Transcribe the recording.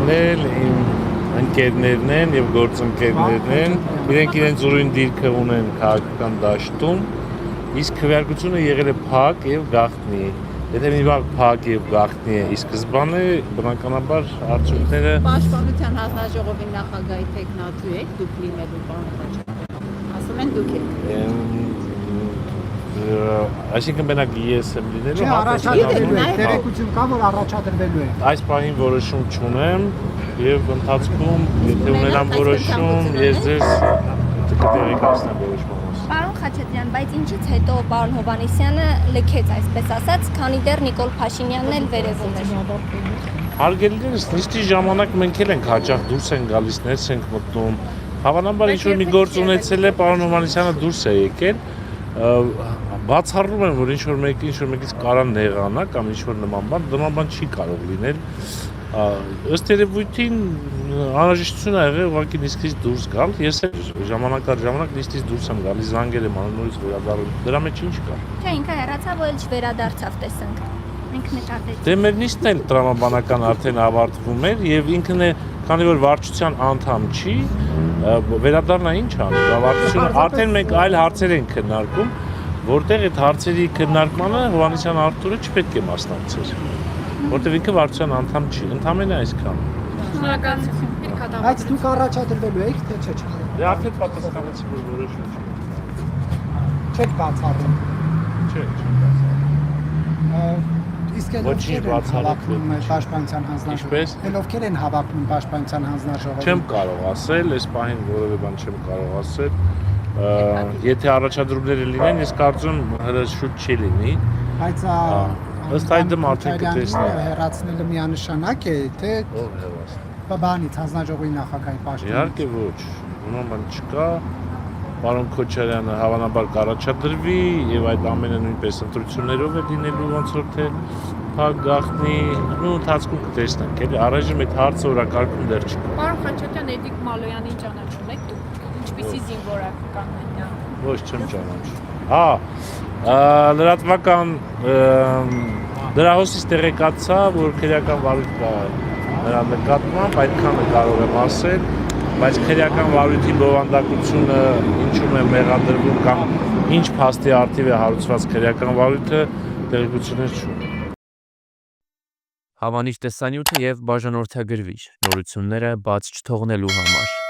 լինել, իմ ընկերներն են եւ գործընկերներն են, իրենք իրենց ուրույն դիրքը ունեն քաղաքական դաշտում, իսկ քվեարկությունը եղել է փակ եւ գաղտնի։ Եթե մի բան փակ եւ գաղտնի է, իսկ սկզբանը բնականաբար արդյունքները Պաշտպանության հանձնաժողովի նախագահի տեխնատու եք դուք լինելու պարոն Խաչատրյան։ Ասում են դուք եք։ Այսինքն մենակ ես եմ լինելու, Չէ, առաջադրվելու եք, տեղեկություն կա, որ առաջադրվելու եք։ Այս պահին որոշում չունեմ եւ ընթացքում եթե ունենամ որոշում, ես ձեզ կտեղեկացնեմ որոշումս։ Պարոն Խաչատրյան, բայց ինչից հետո պարոն Հովհաննիսյանը լքեց, այսպես ասած, քանի դեռ Նիկոլ Փաշինյանն էլ վերևում էր։ Հարգելիներս, նիստի ժամանակ մենք էլ ենք հաճախ դուրս են գալիս, ներս ենք մտնում։ Հավանաբար ինչ-որ մի գործ ունեցել է, պարոն Հովհաննիսյանը դուրս է եկել։ Բացառում եմ, որ ինչ-որ մեկից կարան նեղանա կամ ինչ-որ նման բան չի կարող լինել։ Ըստ երևույթին անհրաժեշտություն ա եղել ուղղակի նիստից դուրս գալ։ Ես էլ ժամանակ առ ժամանակ նիստից դուրս եմ գալիս, զանգել եմ նորից վերադառնում։ Դրա մեջ ինչ կա։ Չէ, ինքը հեռացավ, որ էլ չվերադարձավ, տեսանք։ Մենք նկատեցինք։ Դե մեր նիստն էլ տրամաբանական արդեն ավարտվում էր եւ ինքն է, քանի որ վարչության անդամ չի, վերադառնա ինչ անի։ Վարչությունը արդեն մենք այլ հարցեր ենք քննարկում, որտեղ այդ հարցերի քննարկմանը Հովհաննիսյան Արթուրը չպետք է մասնակցեր, որտեղ ինքը վարչության անդամ չի, ընդամենը այսքան։ Շնորհակալություն։ Բայց դուք առաջադրվելու եք, թե չէ։ Դե արդեն պատասխանեցի, որ որոշում չի։ Չեք բացառում։ Չէ։ Իսկ էլ Ոչինչ ովքեր են հավակնում պաշտպանության հանձնաժողովը։ Ինչպես։ Էլ ովքեր են հավակնում պաշտպանության հանձնաժողովը։ Չեմ կարող ասել, այս պահին որևէ բան չեմ կարող ասել։ Եթե առաջադրումները լինեն, ես կարծում հələ շուտ չի լինի։ Բայց ըստ այդմ արդեն կտեսնենք։ Հեռացնելը միանշանակ է, թե Ով հեռացնի։ բանից հանձնաժողովի նախագահի պաշտոնից։ Իհարկե ոչ, նման բան չկա։ Պարոն Քոչարյանը հավանաբար կառաջադրվի եւ այդ ամենը նույնպես ընտրություններով է լինելու ոնց որ թե փակ գաղտնի, ու ընթացքում կտեսնենք, էլի առայժմ այդ հարցը օրակարգում դեռ չկա։ Պարոն Խաչատրյան, Էդիկ Մալոյանին ճանաչում եք դուք։ Ինչպիսի զինվորական է նա։ Ոչ չեմ ճանաչում։ Լրատվական դրահոսից տեղեկացա, որ քրեական վարույթ կա նրա նկատմամբ, այդքանը կարող եմ ասել, բայց քրեական վարույթի բովանդակությունը ինչու՞մ է մեղադրվում կամ ինչ փաստի արդիվ է հարուցված քրեական վարույթը տեղեկություններ չունեմ։ Հավանիչ տեսանյութը եւ բաժանորդագրվիչ նորությունները բաց չթողնելու համար